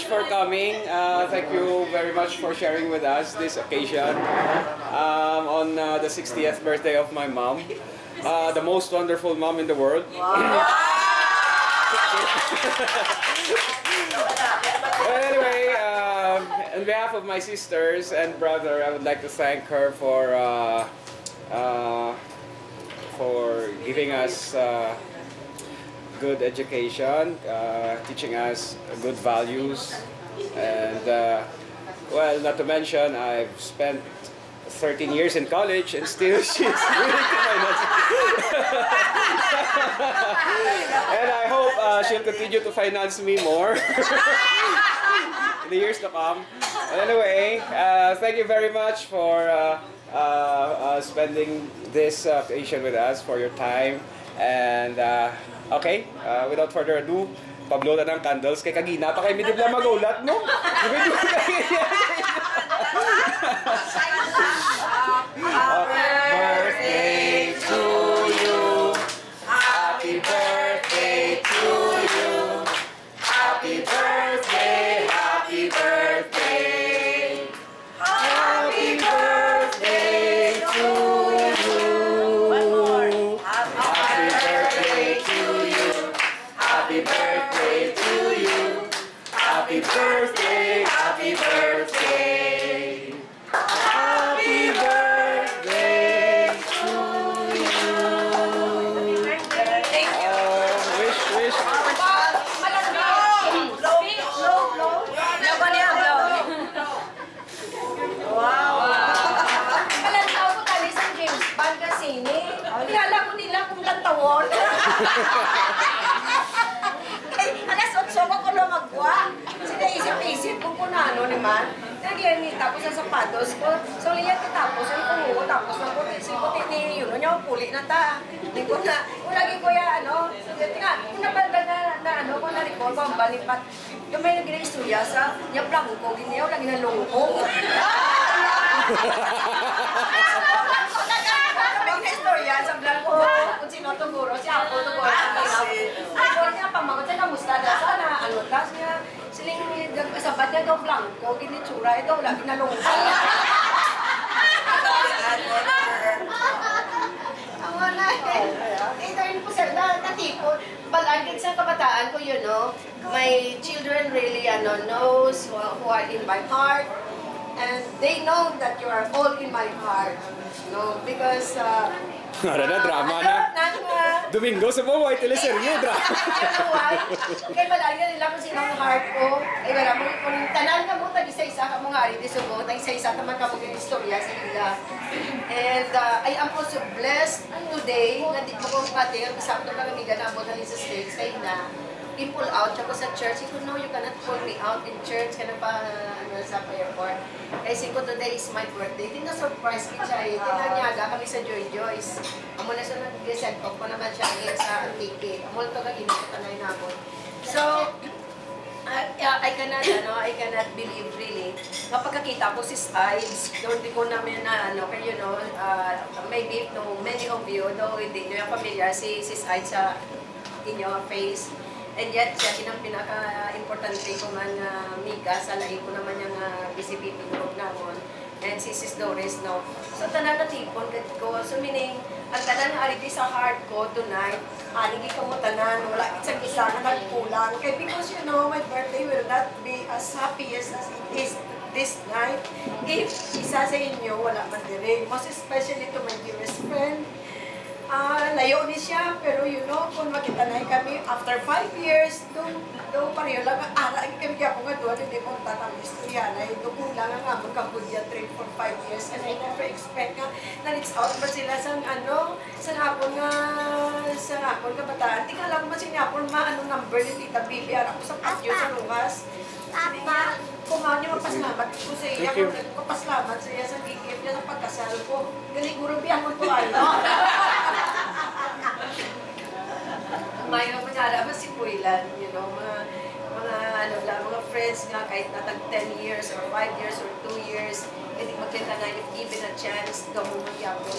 for coming. Thank you very much for sharing with us this occasion on the 60th birthday of my mom. The most wonderful mom in the world. Wow. But anyway, on behalf of my sisters and brother, I would like to thank her for giving us good education, teaching us good values, and well, not to mention, I've spent 13 years in college and still she's willing to finance me. And I hope she'll continue to finance me more in the years to come. But anyway, thank you very much for spending this occasion with us, for your time. And okay, without further ado, pablo na ng candles. Kay kagina pa kayo medyo lang magulat, no? Birthday to you. Happy birthday to you. Happy birthday, happy birthday. Happy birthday to you. One more. Happy birthday to you. Happy birthday to you. Happy birthday, happy birthday. Happy birthday to you. Wish. Wow. Kalantaw ko tali sa James Bond kasi ni. Kala ko nila kung lantawon. Alas 8 ko na magwa. Sinaisip-isip kung ano naman. Nagyan tapos sa sapatos ko. So liyan ko tapos ang ko tapos na ko puti yun niya puli na ta. Hindi ko na lagi ko ya ano. Tinga nabalda na ano ko na recall ko ang balipat. Yung may nagre-istorya sa niya blanco ko giniyaw lagi na lungkong. Istorya sa blanco kung sino tuguro si Apo tuguro. Ako niya pamagot sa kamusta da sana ano tas niya siling sabat niya daw blanco ginitsura ito lagi na lungkong. Ito yun po sir, natipon. Palagig sa kabataan ko yun, no? My children really knows who are in my heart. And they know that you are all in my heart. No? Because... Ano na, drama na. Domingo sa buhay, teleserye, drama. Kaya malagyan nila kung sino ang heart ko. Ay wala mo, kung tanan ka mo, tag-isa-isa ka mo nga rin disugo, tag-isa-isa ka man ka mo yung istorya sa ila. And I am also blessed today, na di ko kong pati, ang isang lang amiga na mo na sa States, kaya na, i-pull out siya ko sa church. He said, no, you cannot pull me out in church. Kana pa sa airport. Kasi ko today is my birthday. Tina-surprise ko siya eh. Tinanyaga kami sa Joy Joyce. Amo na siya nag-send ko naman siya sa ticket. Amo ito kagina ko tanay na ako. So, I cannot believe really. Kapag kakita ko sis Ives, doon di ko namin na kayo maybe many of you, though hindi nyo yung familiar si sis Ives sa inyong face. And yet, siya ang pinaka-importante ko man Mika, sa lahi ko naman yung BCPP group naman. And si Sis Doris, no? So, tanan na tipon ko. So, meaning, ang tanan na already sa heart ko tonight, already ko mo tanan, wala isang isa na nagkulang. Kaya because, my birthday will not be as happy as it is this night if isa sa inyo wala man din. Most especially to my dearest friend. Layo ni siya, pero kung makita na kami, after 5 years, doon pareho lang, lagi kami kaya po nga doon, hindi mo tatamis to yan, doon lang ang amon Cambodia trip for 5 years, and I never expect nga, na-reach out ba sila sa hapon kabataan, tingnan lang ba sinapon number ni Tita Bibi, ako sa patio sa Ruhas, kumahan niya mapasalamat ko sa iya, mapasalamat sa iya sa gigip niya sa pagkasal ko. Galiguro biyan mo po May masyara ba si Puilan, mga friends nga kahit natag 10 years or 5 years or 2 years, hindi magkita na if given a chance, gamumagyapon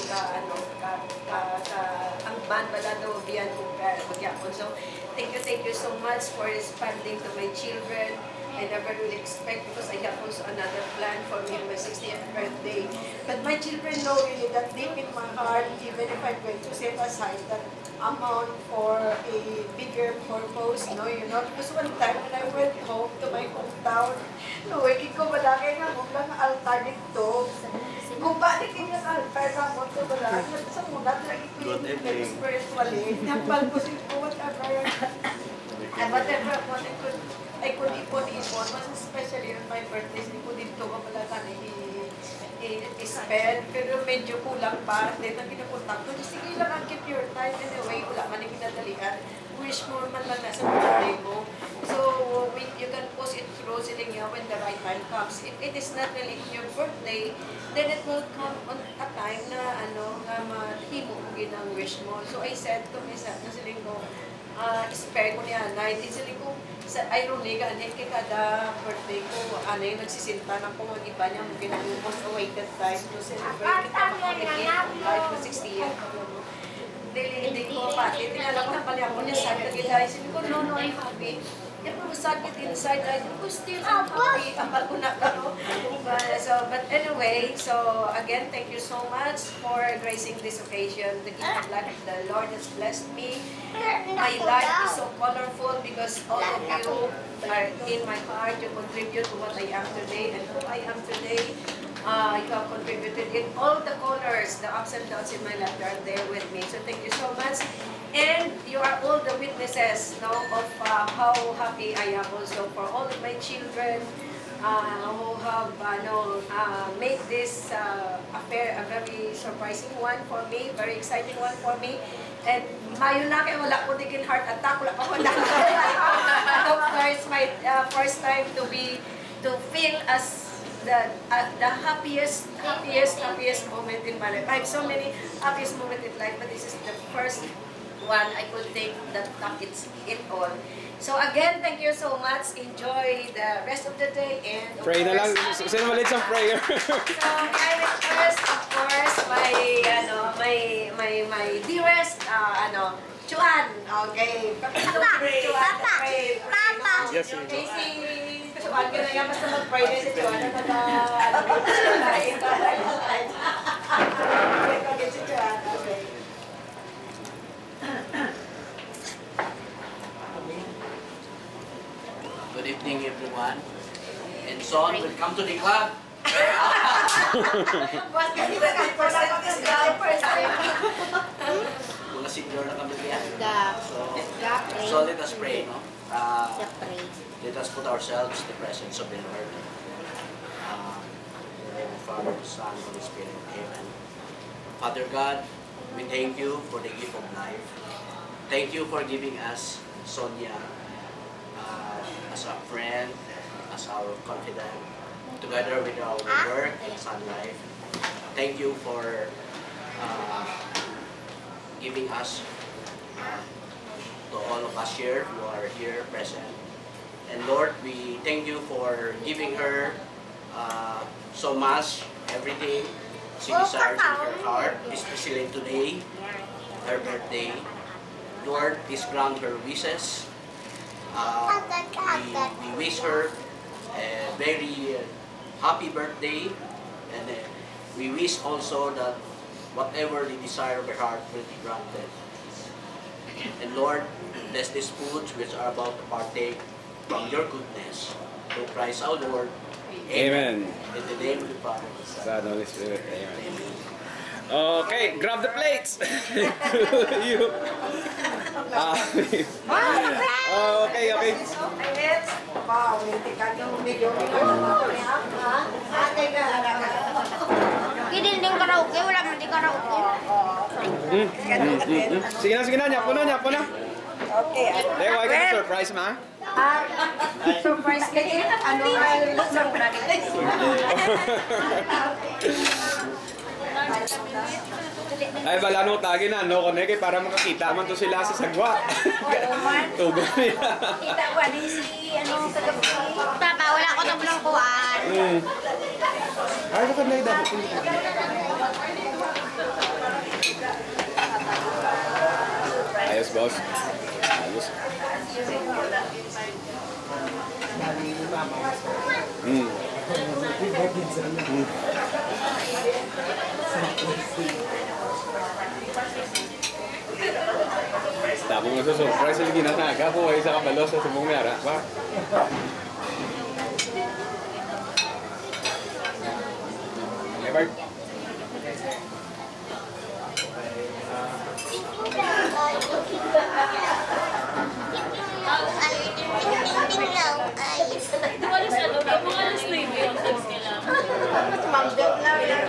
ang band ba daw biyan magyapon. So, thank you so much for responding to my children. I never really expect because I have also another plan for me on my 60th birthday. But my children know really that deep in my heart, even if I'm going to set aside that amount for a bigger purpose, because one time when I went home to my hometown, working ko malaki nga kung lang altar dito. Kung bakit yung altar na mo ito malaki, sa muna lagi ko yung spiritually, napal ko siya po whatever. And whatever I could ipon-ipon, mas especially on my birthday, hindi ko dito kapalakan i-spend, pero medyo kulang pa. Dahil ang pinapunta ko, sige lang ang keep your time anyway, wala man yung pinadalian. Wish more man lang nasa birthday mo. So, you can post it through Silingya when the right time comes. If it is not really your birthday, then it will come on a time na mahimo mo ginang wish mo. So, I said to myself na Silinggo, spare ko niya, naitinsili ko sa irony ka, kay kada birthday ko, yung nagsisinta na kung mag-iba niya, ginang most awaited time to celebrate kita makakagigit life na 60 years. Hindi ko pati, tinala ko na pala ako niya, sad ka gila, sabi ko, no, I'm happy. If I was sad inside, I was still happy. Amal ko na karo. But anyway, so again, thank you so much for gracing this occasion. The gift of life the Lord has blessed me. My life is so colorful because all of you are in my heart. You contribute to what I am today and who I am today. You have contributed in all the colors, the ups and downs in my life are there with me. So thank you so much. And you are all the witnesses now of how happy I am also for all of my children who have made this affair a very surprising one for me, very exciting one for me. And mayo na kay wala ko digin heart attack, wala pa ko na. Of course, my first time to feel as the happiest moment in my life. I have so many happiest moments in life, but this is the first one I could think that it's it all. So again, thank you so much. Enjoy the rest of the day and Pray na lang. Sino malit sa prayer? So I will first, of course, my dearest Chuan. Okay. Papa. Yes, okay, si Chuan ka na yan, basta mag-pray na si Chuan. Si Chuan, okay. Good evening, everyone. And Son, welcome to the club. Mga senior na kami yan. So let us pray, no? Let us put ourselves in the presence of the Lord. Father, Son, Holy Spirit of heaven. Father God, we thank you for the gift of life. Thank you for giving us Sonia as a friend, as our confidant, together with our work and Sun Life. Thank you for giving us to all of us here who are here present. And Lord, we thank you for giving her so much, everything she desires in her heart, especially today, her birthday. Lord, please grant her wishes. We wish her a very happy birthday, and we wish also that whatever the desire of her heart will be granted. And Lord, bless these foods which are about to partake from your goodness. Through Christ our Lord. Amen. In the name of the Father, the Son, Son, Holy Spirit. Amen. Amen. Okay, grab the plates. You. Okay. Kidinding karaoke, wala man di karaoke. Sige na, nyapo na. Okay. Dahil, why ka surprise, ma? Surprise kayo. Surprise. Ay, wala nung tagi na, no connect para makakita man to sila sa sagwa. Tugo nila. Kita ko, di si, kagabi. Papa, wala ko tapos ng kuwan. Ay, bakit na dapat hindi ka? Ayos, boss. Ayos. Mm. Tapos masusurprise yung ginataga po ay sa kabalo sa subong mera pa. Ever? Alas 9 yung kailangan. Mambel na.